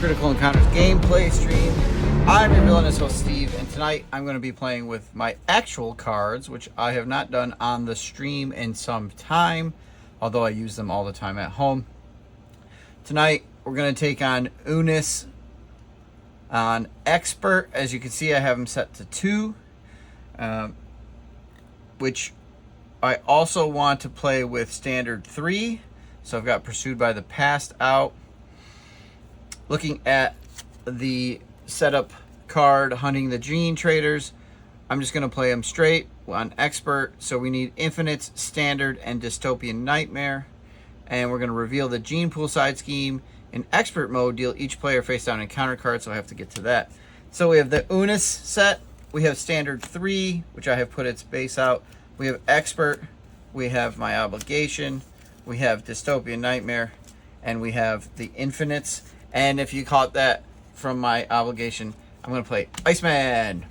Critical Encounters gameplay stream. I'm your villainous host Steve, and tonight I'm going to be playing with my actual cards, which I have not done on the stream in some time, although I use them all the time at home. Tonight we're going to take on Unus on Expert. As you can see, I have him set to 2, which I also want to play with Standard 3. So I've got Pursued by the Past out. Looking at the setup card, Hunting the Gene Traders, I'm just going to play them straight on Expert. So we need Infinites, Standard, and Dystopian Nightmare. And we're going to reveal the Gene Pool side scheme. In Expert mode, deal each player face down encounter card, so I have to get to that. So we have the Unus set. We have Standard 3, which I have put its base out. We have Expert. We have My Obligation. We have Dystopian Nightmare. And we have the Infinites. And if you caught that from My Obligation, I'm going to play Iceman.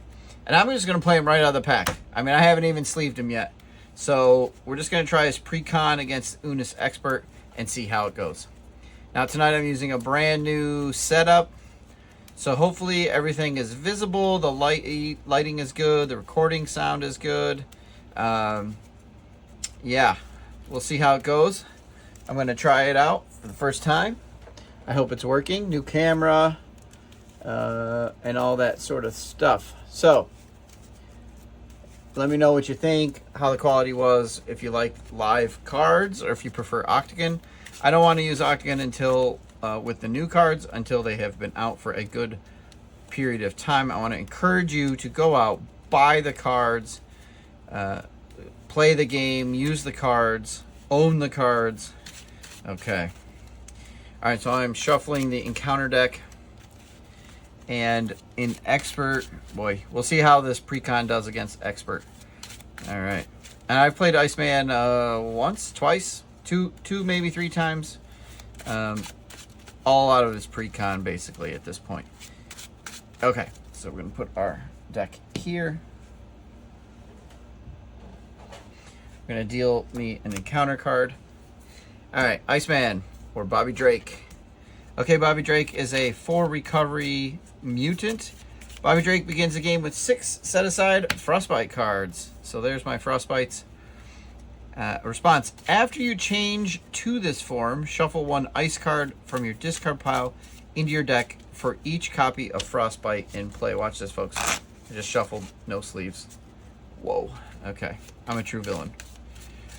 And I'm just going to play him right out of the pack. I mean, I haven't even sleeved him yet. So we're just going to try his Precon against Unus Expert and see how it goes. Now tonight I'm using a brand new setup. So hopefully everything is visible. The lighting is good. The recording sound is good. Yeah, we'll see how it goes. I'm going to try it out for the first time. I hope it's working. New camera, and all that sort of stuff. So, let me know what you think, how the quality was, if you like live cards, or if you prefer Octagon. I don't want to use Octagon until, with the new cards, until they have been out for a good period of time. I want to encourage you to go out, buy the cards, play the game, use the cards, own the cards. Okay. Alright, so I'm shuffling the encounter deck. And in Expert, boy, we'll see how this Precon does against Expert. Alright. And I've played Iceman once, twice, two, maybe 3 times. All out of his Precon, basically, at this point. Okay, so we're going to put our deck here. We're going to deal me an encounter card. Alright, Iceman. Or Bobby Drake. Okay, Bobby Drake is a 4 recovery mutant. Bobby Drake begins the game with 6 set-aside Frostbite cards. So there's my Frostbites. Response. After you change to this form, shuffle 1 ice card from your discard pile into your deck for each copy of Frostbite in play. Watch this, folks. I just shuffled, no sleeves. Whoa. Okay. I'm a true villain.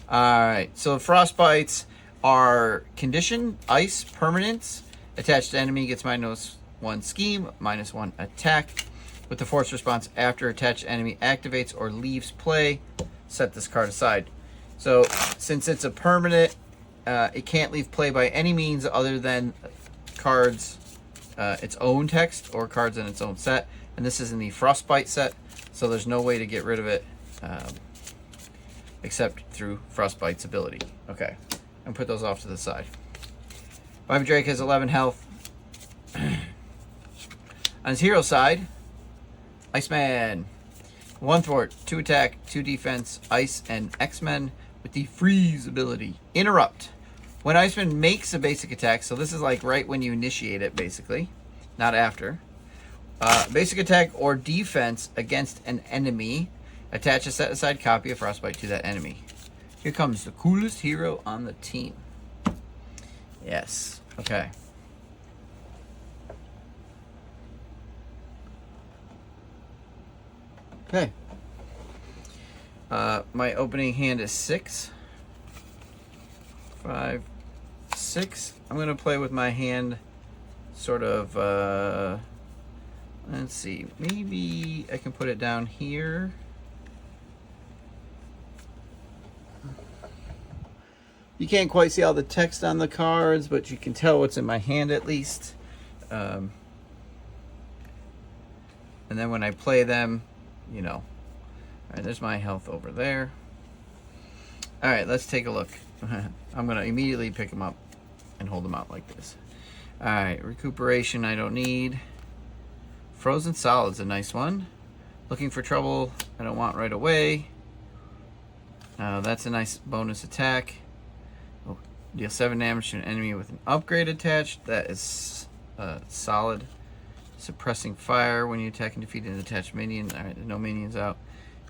Alright, so Frostbites are condition, ice, permanents. Attached to enemy gets -1 scheme, -1 attack. With the force response, after attached enemy activates or leaves play, set this card aside. So since it's a permanent, it can't leave play by any means other than cards, its own text, or cards in its own set. And this is in the Frostbite set, so there's no way to get rid of it except through Frostbite's ability. Okay. And put those off to the side. Bobby Drake has 11 health. On his hero side, Iceman. 1 thwart, 2 attack, 2 defense, ice, and X-Men with the freeze ability. Interrupt. When Iceman makes a basic attack, so this is like right when you initiate it, basically, not after. Basic attack or defense against an enemy, attach a set-aside copy of Frostbite to that enemy. Here comes the coolest hero on the team. Yes. Okay. Okay. My opening hand is 6. 5, 6. I'm going to play with my hand sort of, let's see. Maybe I can put it down here. You can't quite see all the text on the cards, but you can tell what's in my hand at least. And then when I play them, you know. All right, there's my health over there. All right, let's take a look. I'm going to immediately pick them up and hold them out like this. All right, recuperation I don't need. Frozen Solid's a nice one. Looking for trouble I don't want right away. That's a nice bonus attack. Oh, deal 7 damage to an enemy with an upgrade attached. That is solid. Suppressing fire when you attack and defeat an attached minion. All right, no minions out.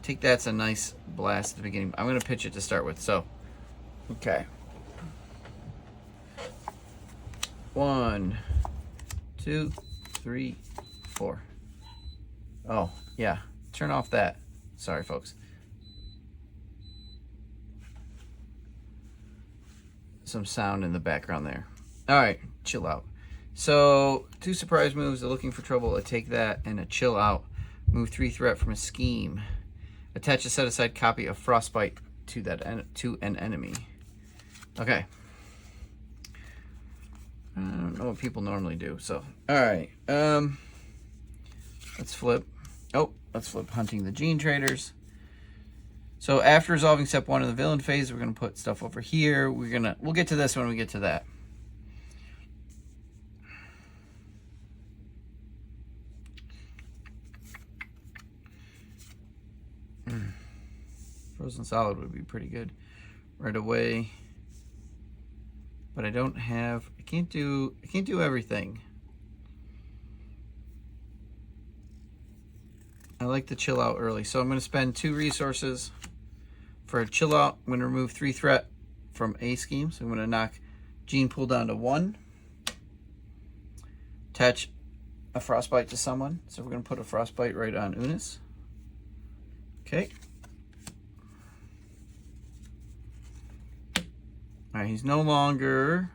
Take that's a nice blast at the beginning. I'm going to pitch it to start with. So, okay. 1, 2, 3, 4. Oh, yeah. Turn off that. Sorry, folks. Some sound in the background there. All right, chill out. So, 2 surprise moves, a looking for trouble, a take that, and a chill out. Move 3 threat from a scheme. Attach a set-aside copy of Frostbite to an enemy. Okay. I don't know what people normally do, so. Alright. Let's flip. Oh, let's flip Hunting the Gene Traders. So after resolving step 1 of the villain phase, we're gonna put stuff over here. We'll get to this when we get to that. Frozen Solid would be pretty good right away. But I can't do everything. I like to chill out early. So I'm going to spend 2 resources for a chill out. I'm going to remove 3 threat from a scheme. So I'm going to knock Gene Pool down to 1. Attach a Frostbite to someone. So we're going to put a Frostbite right on Unus. Okay. All right, he's no longer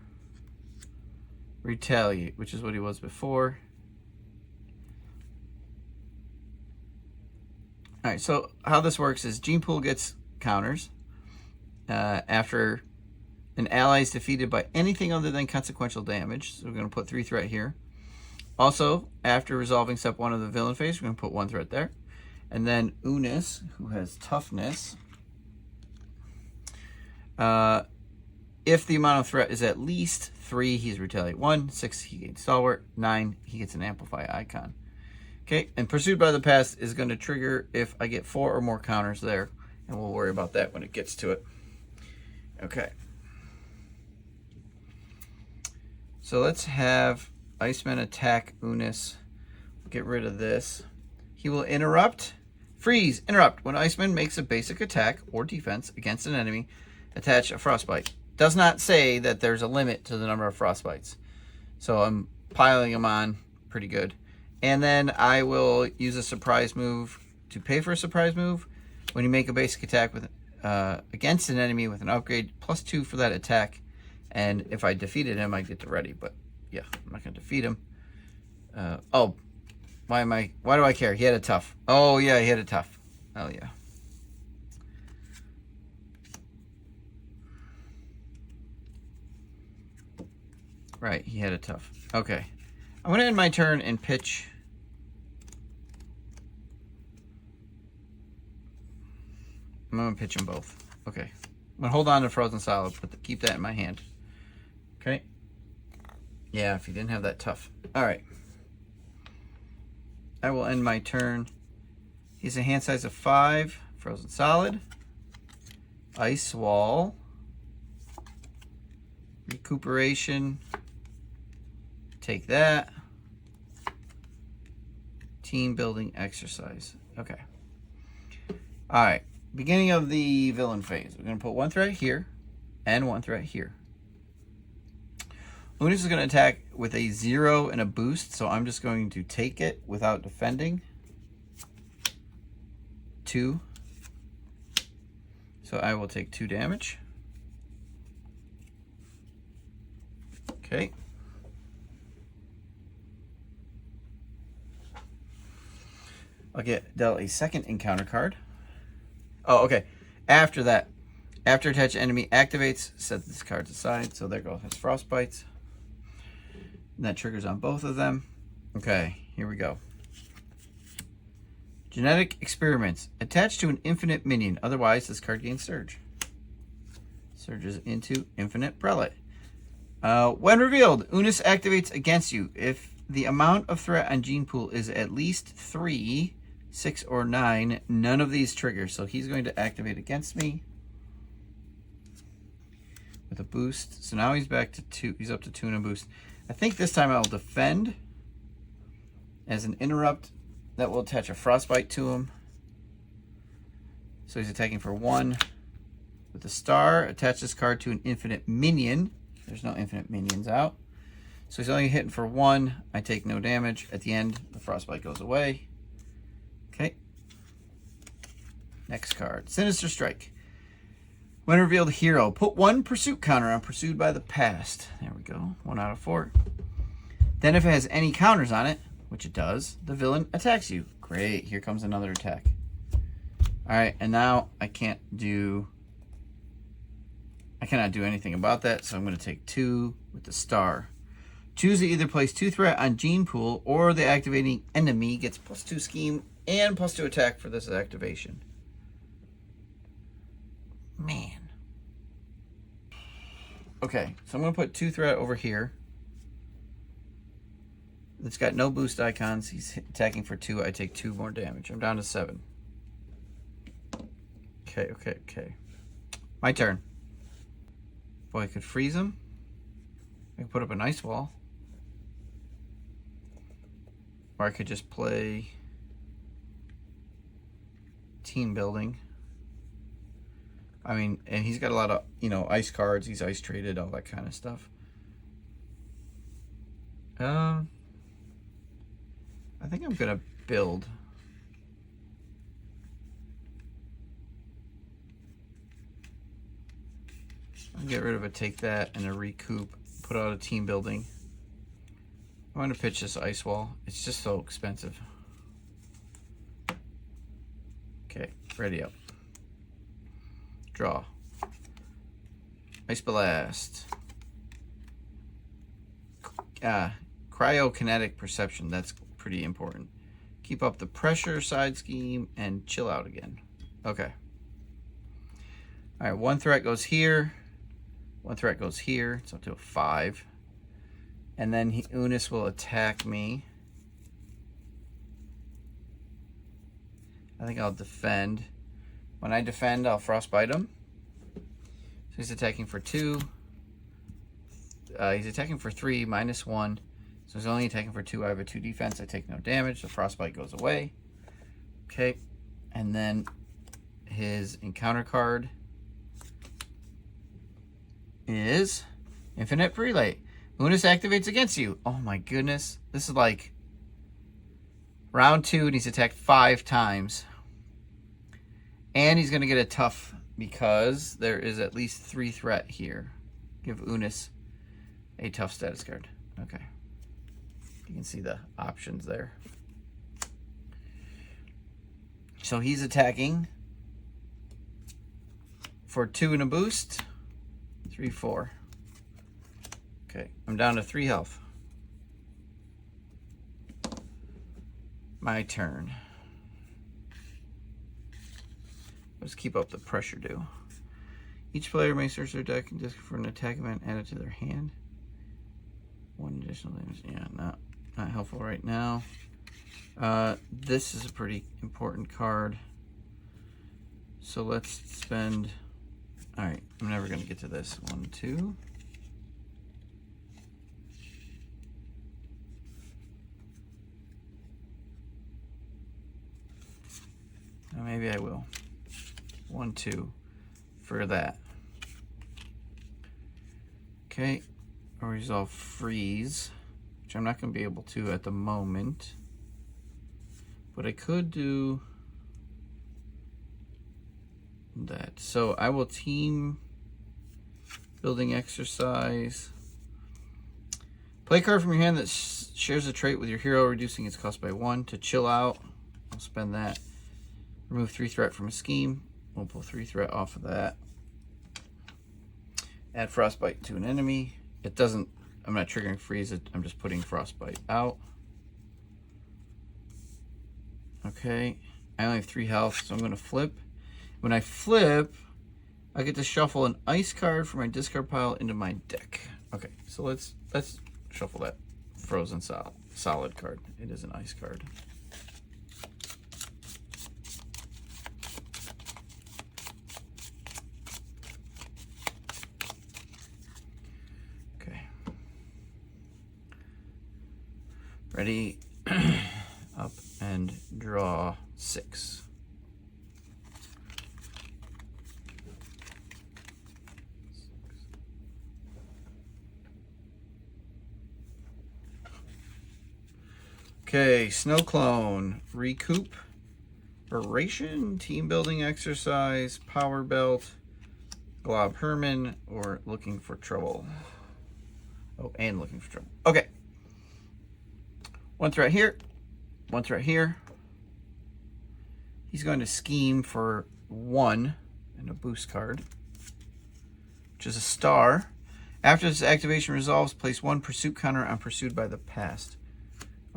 retaliate, which is what he was before. All right, so how this works is Gene Pool gets counters after an ally is defeated by anything other than consequential damage. So we're going to put 3 threat here. Also, after resolving step 1 of the villain phase, we're going to put 1 threat there. And then Unus, who has toughness, if the amount of threat is at least 3, he's retaliate 1. 6, he gains stalwart. 9, he gets an amplify icon. Okay, and Pursued by the Past is going to trigger if I get 4 or more counters there, and we'll worry about that when it gets to it. Okay. So let's have Iceman attack Unus. Get rid of this. He will interrupt. Freeze. Interrupt. When Iceman makes a basic attack or defense against an enemy, attach a Frostbite. Does not say that there's a limit to the number of Frostbites. So I'm piling them on pretty good. And then I will use a surprise move to pay for a surprise move. When you make a basic attack with against an enemy with an upgrade, +2 for that attack. And if I defeated him, I get to ready. But yeah, I'm not going to defeat him. Oh, why do I care? He had a tough. Oh yeah, he had a tough. Oh yeah. Right, he had a tough. Okay. I'm going to end my turn and pitch. I'm going to pitch them both. Okay. I'm going to hold on to Frozen Solid. Keep that in my hand. Okay. Yeah, if he didn't have that tough. All right. I will end my turn. He's a hand size of 5. Frozen Solid. Ice Wall. Recuperation. Take that. Team building exercise. Okay. All right. Beginning of the villain phase. We're going to put 1 threat here and 1 threat here. Unus is going to attack with a 0 and a boost, so I'm just going to take it without defending. 2. So I will take 2 damage. Okay. I'll get dealt a second encounter card. Oh, okay. After that, after attached enemy activates, set this card aside. So there goes his Frostbites. And that triggers on both of them. Okay, here we go. Genetic experiments. Attached to an infinite minion. Otherwise, this card gains Surge. Surges into Infinite Prelate. When revealed, Unus activates against you. If the amount of threat on Gene Pool is at least 3, 6, or 9, none of these triggers. So he's going to activate against me with a boost. So now he's back to 2. He's up to 2 and a boost. I think this time I'll defend as an interrupt that will attach a frostbite to him. So he's attacking for 1 with the star. Attach this card to an infinite minion. There's no infinite minions out. So he's only hitting for 1. I take no damage. At the end, the frostbite goes away. Okay. Next card. Sinister Strike. When revealed hero, put 1 pursuit counter on Pursued by the Past. There we go. 1 out of 4. Then if it has any counters on it, which it does, the villain attacks you. Great. Here comes another attack. Alright, and now I cannot do anything about that, so I'm going to take 2 with the star. Choose to either place 2 threat on Gene Pool, or the activating enemy gets +2 scheme and +2 attack for this activation. Man. Okay, so I'm going to put 2 threat over here. It's got no boost icons. He's attacking for 2. I take 2 more damage. I'm down to 7. Okay. My turn. Boy, I could freeze him. I could put up an ice wall. Or I could just play team building. I mean, and he's got a lot of, ice cards. He's ice traded, all that kind of stuff. I think I'm going to build. I'll get rid of a take that and a recoup. Put out a team building. I'm going to pitch this ice wall. It's just so expensive. Okay, ready up. Draw. Ice Blast. Cryokinetic Perception. That's pretty important. Keep up the pressure, side scheme, and chill out again. Okay. All right, 1 threat goes here. 1 threat goes here. It's up to a 5. And then Unus will attack me. I think I'll defend. When I defend, I'll frostbite him. So he's attacking for 2. He's attacking for 3, -1. So he's only attacking for 2. I have a 2 defense. I take no damage. The frostbite goes away. Okay. And then his encounter card is Infinite Prelate. Unus activates against you. Oh my goodness. This is like round 2 and he's attacked 5 times. And he's going to get a tough because there is at least 3 threat here. Give Unus a tough status card. Okay. You can see the options there. So he's attacking for 2 and a boost. 3, 4. Okay, I'm down to 3 health. My turn. Let's keep up the pressure do. Each player may search their deck and disc for an attack event added to their hand. 1 additional damage. Yeah, not helpful right now. This is a pretty important card. So let's spend... Alright, I'm never going to get to this. 1, 2. Maybe I will. 1, 2 for that. Okay, I'll resolve freeze, which I'm not going to be able to at the moment. But I could do that. So I will team building exercise. Play a card from your hand that shares a trait with your hero, reducing its cost by 1 to chill out. I'll spend that. Remove 3 threat from a scheme. We'll pull 3 threat off of that. Add frostbite to an enemy. It doesn't, I'm not triggering freeze it, I'm just putting frostbite out. Okay, I only have 3 health, so I'm gonna flip. When I flip, I get to shuffle an ice card from my discard pile into my deck. Okay, so let's shuffle that frozen solid card. It is an ice card. Ready, up and draw 6. Okay, Snow Clone, Recuperation, Team Building Exercise, Power Belt, Glob Herman, or Looking for Trouble. Oh, and Looking for Trouble. Okay. 1 threat here, 1 threat here. He's going to scheme for 1 and a boost card, which is a star. After this activation resolves, place 1 pursuit counter on Pursued by the Past.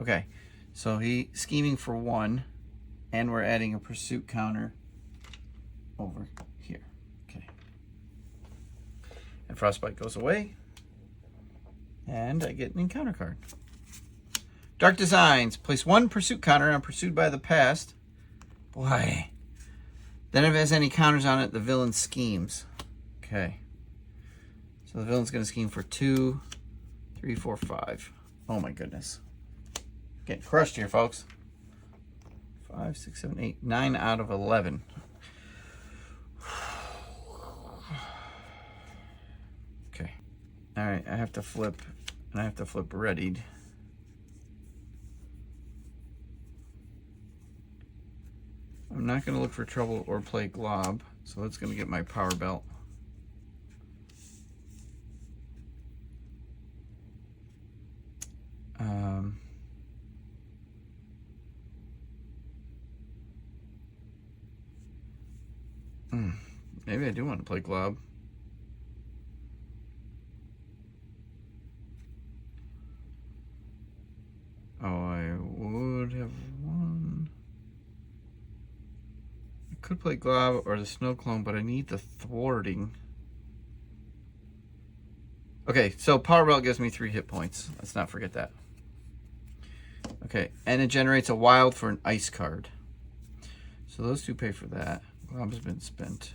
Okay, so he scheming for 1, and we're adding a pursuit counter over here. Okay. And Frostbite goes away. And I get an encounter card. Dark Designs. Place 1 pursuit counter on Pursued by the Past. Boy. Then if it has any counters on it, the villain schemes. Okay. So the villain's going to scheme for 2, 3, 4, 5. Oh my goodness. Getting crushed here, folks. 5, 6, 7, 8, 9 out of 11. Okay. All right, I have to flip, and I have to flip readied. I'm not going to look for trouble or play Glob, so that's going to get my Power Belt. Maybe I do want to play Glob. Oh, I would have won. I could play Glob or the Snow Clone, but I need the thwarting. Okay, so Power Belt gives me 3 hit points. Let's not forget that. Okay, and it generates a wild for an ice card. So those 2 pay for that. Glob has been spent.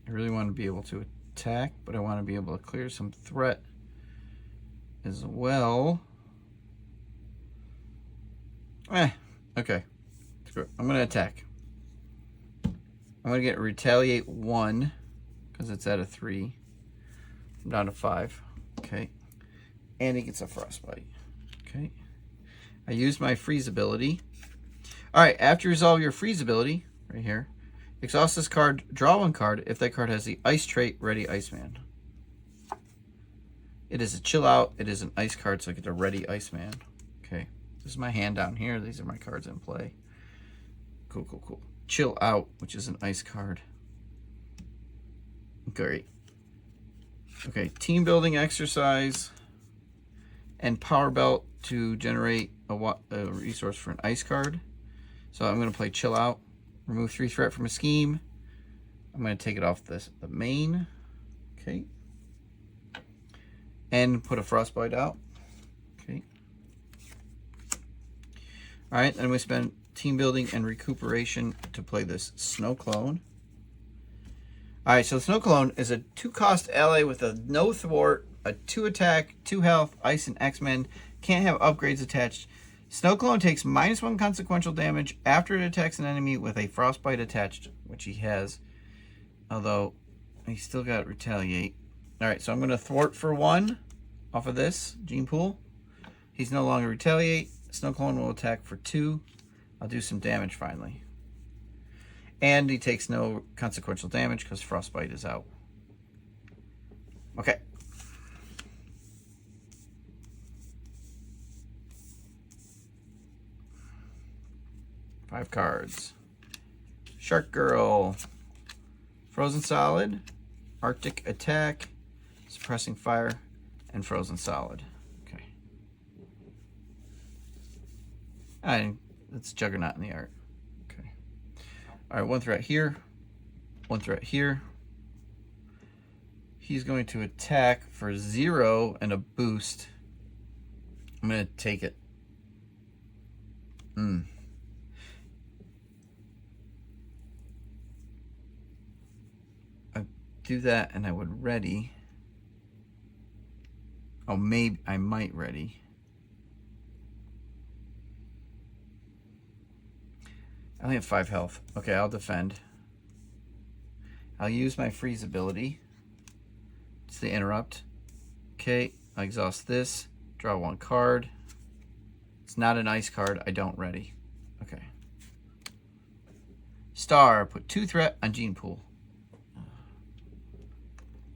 I really want to be able to attack, but I want to be able to clear some threat as well. Okay. Screw it. I'm going to attack. I'm going to get Retaliate 1 because it's at a 3. I'm down to 5. Okay. And he gets a Frostbite. Okay. I used my freeze ability. All right. After you resolve your freeze ability, right here, exhaust this card, draw 1 card. If that card has the ice trait, ready Iceman. It is a chill out. It is an ice card, so I get a ready Iceman. Okay. This is my hand down here. These are my cards in play. Cool, cool, cool. Chill out, which is an ice card. Great. Okay, team building exercise and Power Belt to generate a resource for an ice card. So I'm going to play Chill Out. Remove 3 threat from a scheme. I'm going to take it off the main. Okay. And put a Frostbite out. Okay. All right, then we spend team building and recuperation to play this Snow Clone. All right, so Snow Clone is a 2-cost ally with a no thwart, a 2 attack, 2 health, ice, and X-Men. Can't have upgrades attached. Snow Clone takes -1 consequential damage after it attacks an enemy with a Frostbite attached, which he has. Although, he's still got Retaliate. All right, so I'm going to thwart for 1 off of this Gene Pool. He's no longer Retaliate. Snow Clone will attack for 2. I'll do some damage finally. And he takes no consequential damage because Frostbite is out. Okay. Five cards. Shark Girl. Frozen Solid. Arctic Attack. Suppressing Fire. And Frozen Solid. Okay. That's Juggernaut in the art. Okay. All right, 1 threat here. 1 threat here. He's going to attack for 0 and a boost. I'm going to take it. I'm do that, and I would ready. Oh, maybe I might ready. I only have 5 health. Okay, I'll defend. I'll use my freeze ability. It's the interrupt. Okay, I exhaust this. Draw 1 card. It's not an ice card. I don't ready. Okay. Star. Put 2 threat on Gene Pool.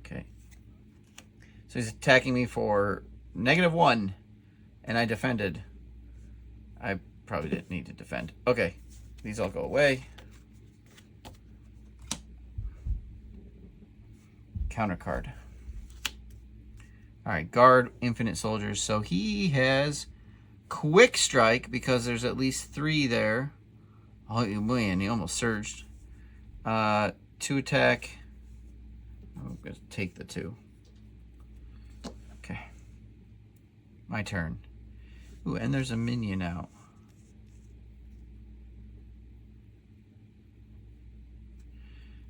Okay. So he's attacking me for -1, and I defended. I probably didn't need to defend. Okay. These all go away. Counter card. All right, guard infinite soldiers. So he has quick strike because there's at least 3 there. Oh man, he almost surged. 2 attack. I'm gonna take the 2. Okay, my turn. Ooh, and there's a minion out.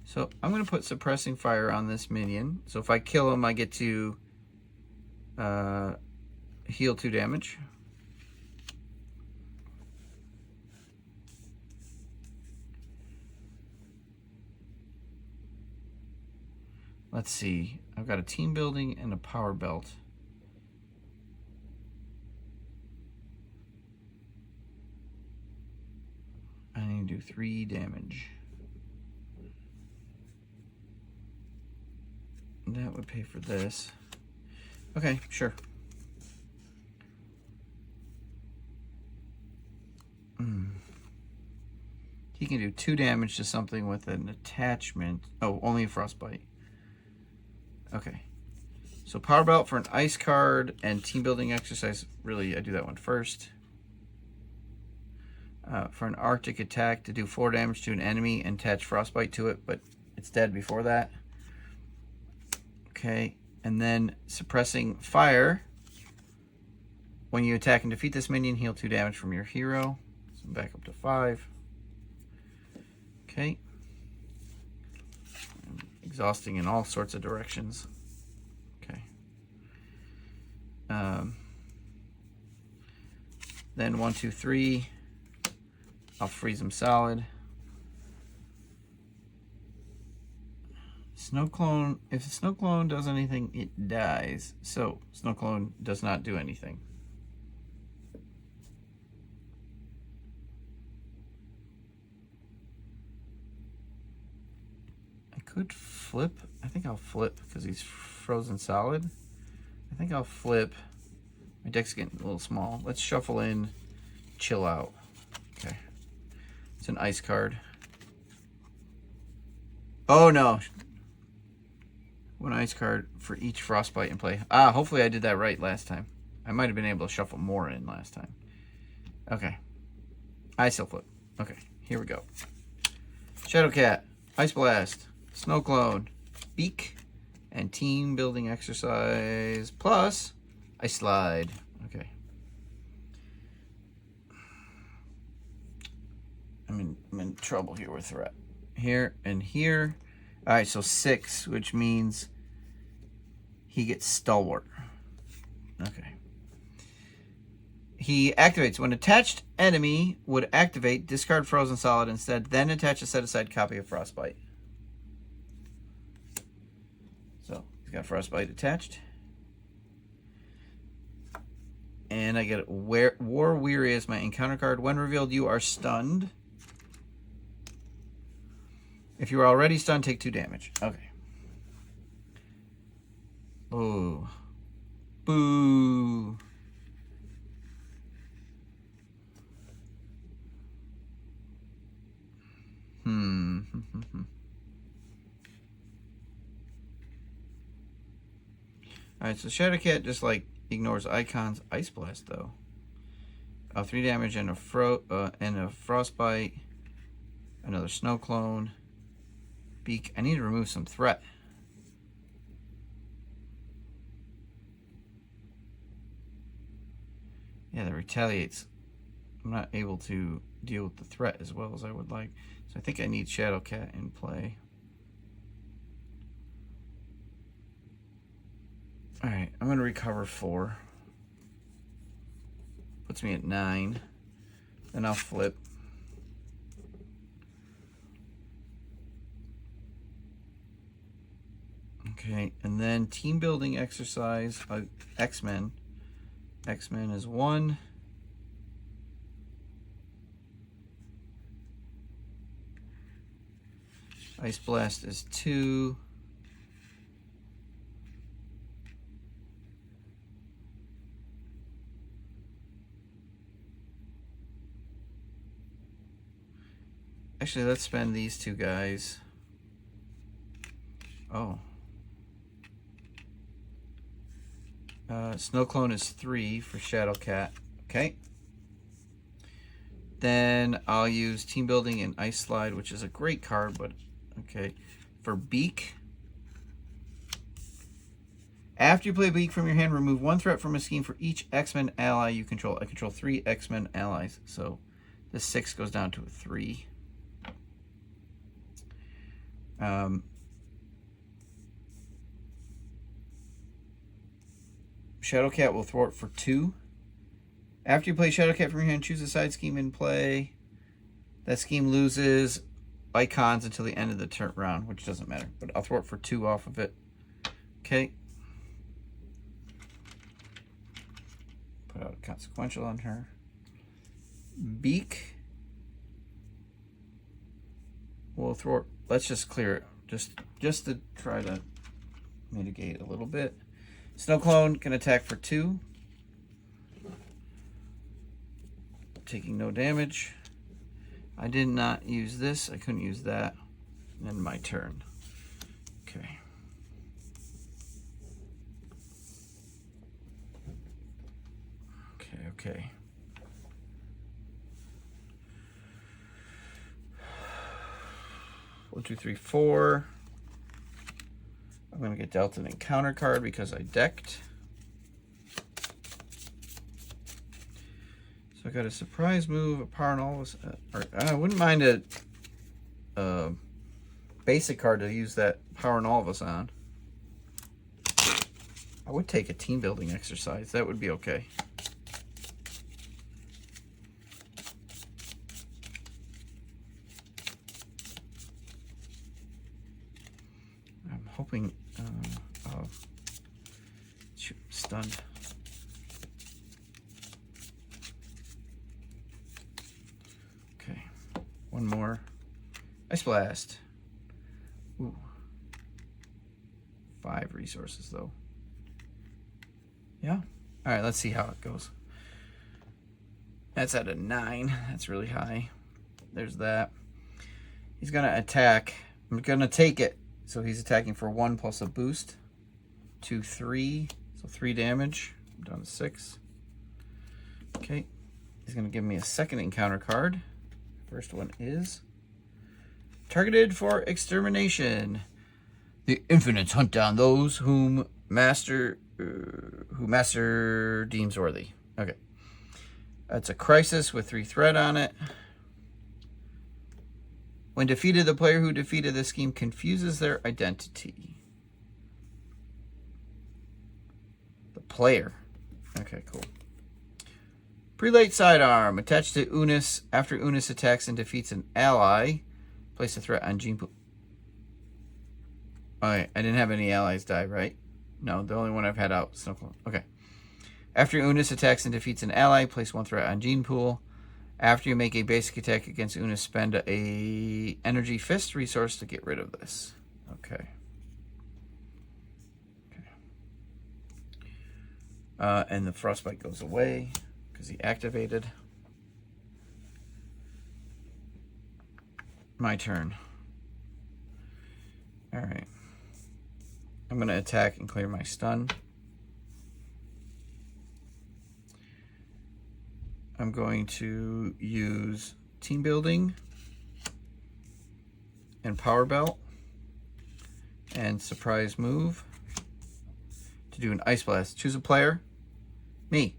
So I'm going to put suppressing fire on this minion. So if I kill him, I get to heal 2 damage. Let's see. I've got a team building and a power belt. I need to do 3 damage. That would pay for this. Okay, sure. He can do 2 damage to something with an attachment. Oh, only a frostbite. Okay. So power belt for an ice card and team building exercise. Really, I do that one first. For an Arctic attack to do 4 damage to an enemy and attach frostbite to it, but it's dead before that. Okay, and then suppressing fire. When you attack and defeat this minion, heal 2 damage from your hero. So I'm back up to 5. Okay. I'm exhausting in all sorts of directions. Okay. Then 1, 2, 3. I'll freeze him solid. Snow clone, if the snow clone does anything, it dies. So snow clone does not do anything. I could flip. I think I'll flip because he's frozen solid. I think I'll flip. My deck's getting a little small. Let's shuffle in, chill out. Okay. It's an ice card. Oh no. 1 ice card for each frostbite in play. Hopefully I did that right last time. I might have been able to shuffle more in last time. Okay. I still flip. Okay, here we go. Shadow Cat, Ice Blast, Snow Clone, Beak, and Team Building Exercise, plus Ice Slide. Okay. I'm in trouble here with threat. Here and here. All right, so 6, which means he gets Stalwart. Okay. He activates. When attached enemy would activate, discard Frozen Solid instead, then attach a set-aside copy of Frostbite. So, he's got Frostbite attached. And I get War Weary as my encounter card. When revealed, you are stunned. If you are already stunned, take 2 damage. Okay. Oh. Boo. Alright, so Shadowcat just like ignores icons. Ice Blast though. 3 damage and a frostbite. Another snow clone. Beak. I need to remove some threat. Yeah, that retaliates. I'm not able to deal with the threat as well as I would like. So I think I need Shadowcat in play. All right, I'm going to recover 4. Puts me at 9. Then I'll flip. Okay, and then team building exercise, X-Men. X-Men is 1. Ice Blast is 2. Actually, let's spend these 2 guys. Oh. Snow Clone is 3 for Shadow Cat. Okay. Then I'll use Team Building and Ice Slide, which is a great card, but okay. For Beak. After you play Beak from your hand, remove 1 threat from a scheme for each X-Men ally you control. I control 3 X-Men allies, so this 6 goes down to a 3. Shadowcat will thwart for 2. After you play Shadowcat from your hand, choose a side scheme in play. That scheme loses icons until the end of the turn round, which doesn't matter. But I'll thwart for 2 off of it. Okay. Put out a consequential on her. Beak will thwart. Let's just clear it. Just to try to mitigate a little bit. Snow Clone can attack for 2. Taking no damage. I did not use this. I couldn't use that. And my turn. Okay. Okay. 1, 2, 3, 4. I'm going to get dealt an encounter card because I decked. So I got a surprise move, a power and all this. I wouldn't mind a basic card to use that power and all of us on. I would take a team building exercise. That would be okay. I'm hoping. Oh, shoot, stunned. Okay, 1 more. Ice Blast. Ooh. 5 resources though. Yeah. All right, let's see how it goes. That's at a 9. That's really high. There's that. He's gonna attack. I'm gonna take it. So he's attacking for 1 plus a boost. 2, 3. So 3 damage. I'm down to 6. Okay. He's going to give me a second encounter card. First one is targeted for extermination. The Infinites hunt down those who Master deems worthy. Okay. That's a crisis with 3 threat on it. When defeated, the player who defeated the scheme confuses their identity. The player. Okay, cool. Prelate Sidearm. Attached to Unus. After Unus attacks and defeats an ally, place a threat on Gene Pool. Alright, I didn't have any allies die, right? No, the only one I've had out is Snow Clone. Okay. After Unus attacks and defeats an ally, place 1 threat on Gene Pool. After you make a basic attack against Unus, spend a energy fist resource to get rid of this. Okay. And the frostbite goes away because he activated. My turn. All right. I'm going to attack and clear my stun. I'm going to use Team Building and Power Belt and Surprise Move to do an Ice Blast. Choose a player. Me.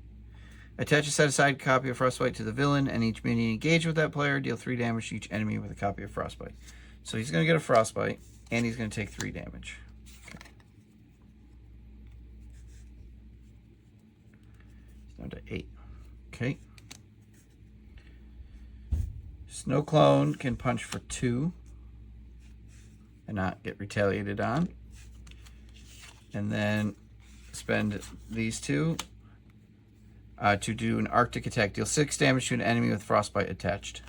Attach a set-aside copy of Frostbite to the villain, and each minion engaged with that player deal 3 damage to each enemy with a copy of Frostbite. So he's going to get a Frostbite, and he's going to take 3 damage. Okay. Down to 8. Okay. Snow Clone can punch for 2 and not get retaliated on. And then spend these 2 to do an Arctic attack. Deal 6 damage to an enemy with frostbite attached.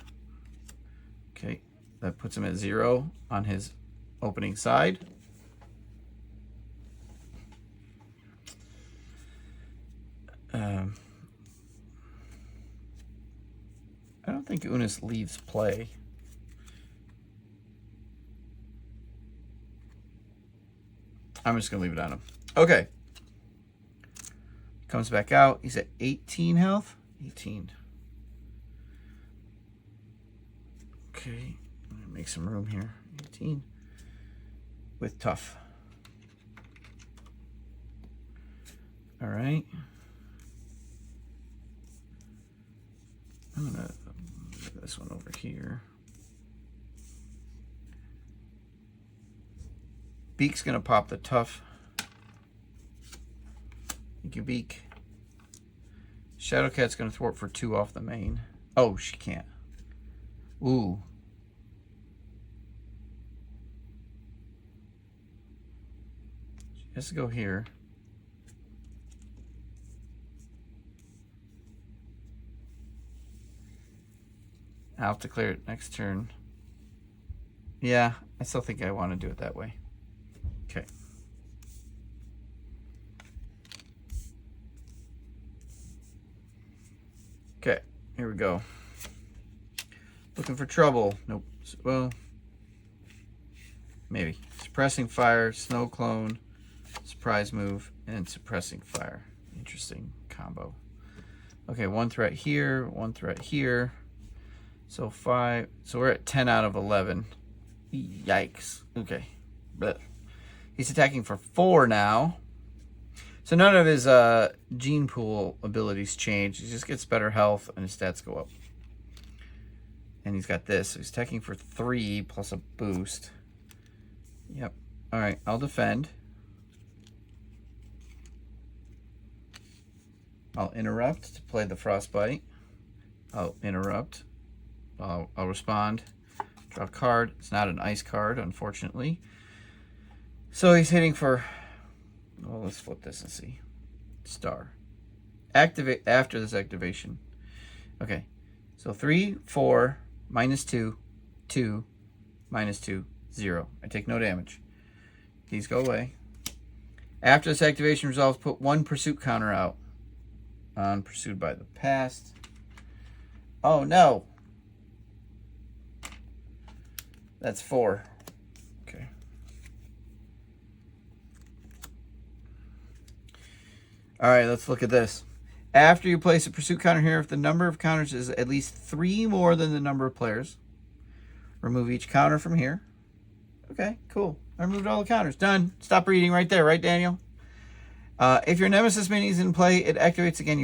Okay, that puts him at 0 on his opening side. I don't think Unus leaves play. I'm just going to leave it on him. Okay. Comes back out. He's at 18 health. 18. Okay. I'm going to make some room here. 18. With tough. All right. I'm going to move this one over here. Beak's going to pop the tough. Thank you, Beak. Shadowcat's going to thwart for 2 off the main. Oh, she can't. Ooh. She has to go here. I'll have to clear it next turn. Yeah, I still think I want to do it that way. Okay. Okay, here we go. Looking for trouble. Nope. Well, maybe. Suppressing fire, snow clone, surprise move, and suppressing fire. Interesting combo. Okay, 1 threat here, 1 threat here. So 5. So we're at 10 out of 11. Yikes. Okay. But he's attacking for 4 now. So none of his gene pool abilities change. He just gets better health and his stats go up. And he's got this. So he's attacking for 3 plus a boost. Yep. All right. I'll defend. I'll interrupt to play the frostbite. I'll interrupt. I'll respond. Draw a card. It's not an ice card, unfortunately. So he's hitting for... Well, let's flip this and see. Star. Activate after this activation. Okay. So 3, 4, -2, 2, -2, 0. I take no damage. These go away. After this activation resolves, put 1 pursuit counter out on Pursued by the Past. Oh, no. That's 4. Okay. All right, let's look at this. After you place a pursuit counter here, if the number of counters is at least 3 more than the number of players, remove each counter from here. Okay, cool. I removed all the counters. Done. Stop reading right there, right, Daniel? If your Nemesis mini is in play, it activates again.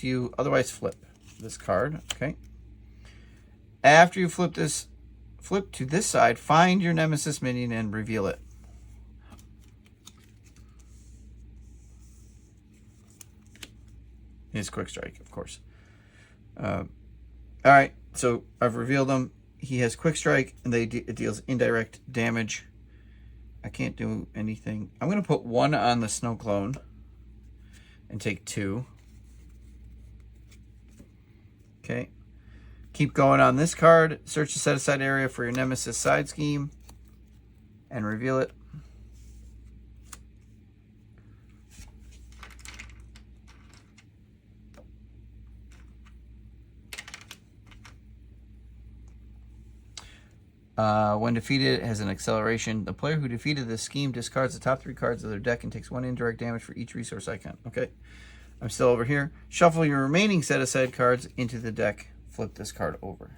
You otherwise flip this card. Okay. After you flip to this side, find your Nemesis minion and reveal it. His quick strike, of course. All right, so I've revealed him. He has quick strike, and it deals indirect damage. I can't do anything. I'm going to put 1 on the snow clone and take 2. Okay. Keep going on this card. Search the set-aside area for your Nemesis side scheme and reveal it. When defeated, it has an acceleration. The player who defeated this scheme discards the top 3 cards of their deck and takes 1 indirect damage for each resource icon. Okay. I'm still over here. Shuffle your remaining set-aside cards into the deck. Flip this card over.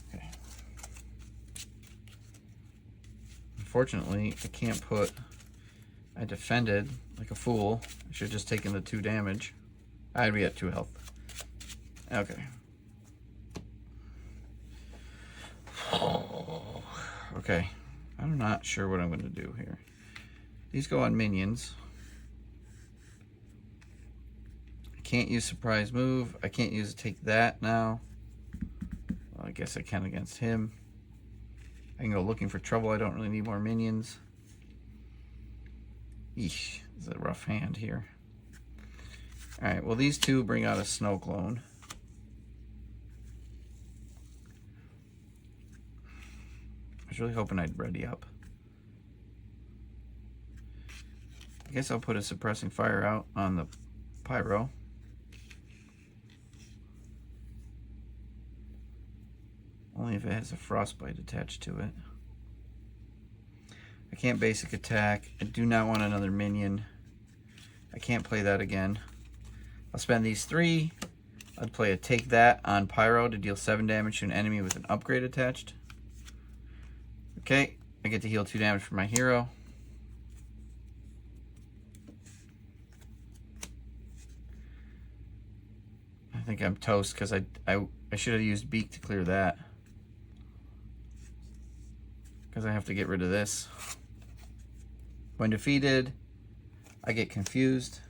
Okay. Unfortunately, I can't put... I defended like a fool. I should have just taken the 2 damage. I'd be at 2 health. Okay. Okay. I'm not sure what I'm going to do here. These go on minions. can't use surprise move. I can't use take that now. Well, I guess I can against him. I can go looking for trouble. I don't really need more minions. Eesh, this is a rough hand here. All right, well, these two bring out a snow clone. I was really hoping I'd ready up. I guess I'll put a suppressing fire out on the pyro. Only if it has a frostbite attached to it. I can't basic attack. I do not want another minion. I can't play that again. I'll spend these 3. I'd play a take that on pyro to deal 7 damage to an enemy with an upgrade attached. Okay, I get to heal 2 damage for my hero. I think I'm toast because I should have used Beak to clear that. Because I have to get rid of this. When defeated, I get confused.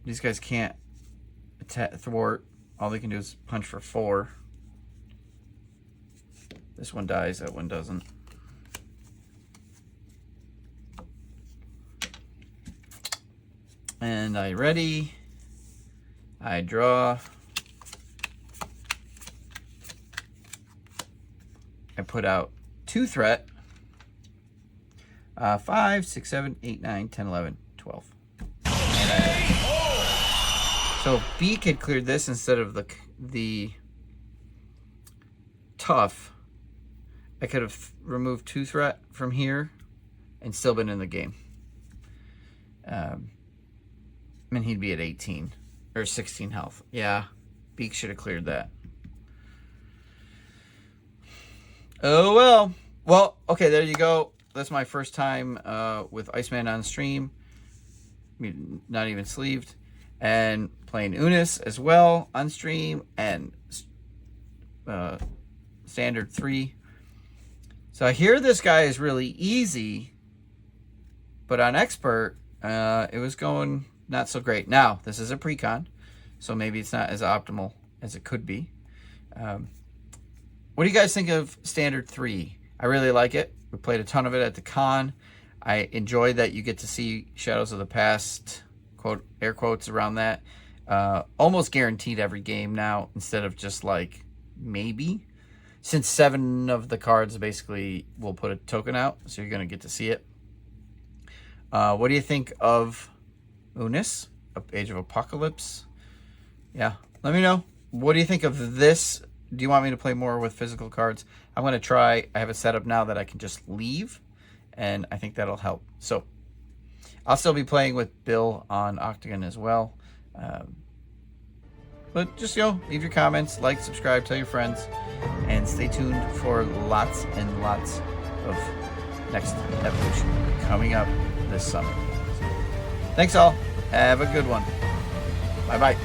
These guys can't thwart. All they can do is punch for 4. This one dies, that one doesn't. And I ready. I draw. I put out 2 threat. 5, 6, 7, 8, 9, 10, 11, 12. So if Beak had cleared this instead of the tough, I could have removed 2 threat from here and still been in the game. And he'd be at 18 or 16 health. Yeah, Beak should have cleared that. Oh well. Well, okay, there you go. That's my first time with Iceman on stream. I mean, not even sleeved. And playing Unus as well on stream, and standard 3. So I hear this guy is really easy, but on Expert, it was going not so great. Now, this is a Precon, so maybe it's not as optimal as it could be. What do you guys think of standard 3? I really like it. We played a ton of it at the con. I enjoyed that you get to see Shadows of the Past, quote, air quotes around that, almost guaranteed every game now, instead of just like maybe, since 7 of the cards basically will put a token out, so you're going to get to see it. What do you think of Unus, Age of Apocalypse? Yeah, let me know. What do you think of this? Do you want me to play more with physical cards? I'm going to try. I have a setup now that I can just leave, and I think that'll help. So I'll still be playing with Bill on Octagon as well. But just, leave your comments, like, subscribe, tell your friends, and stay tuned for lots and lots of next evolution coming up this summer. Thanks all. Have a good one. Bye-bye.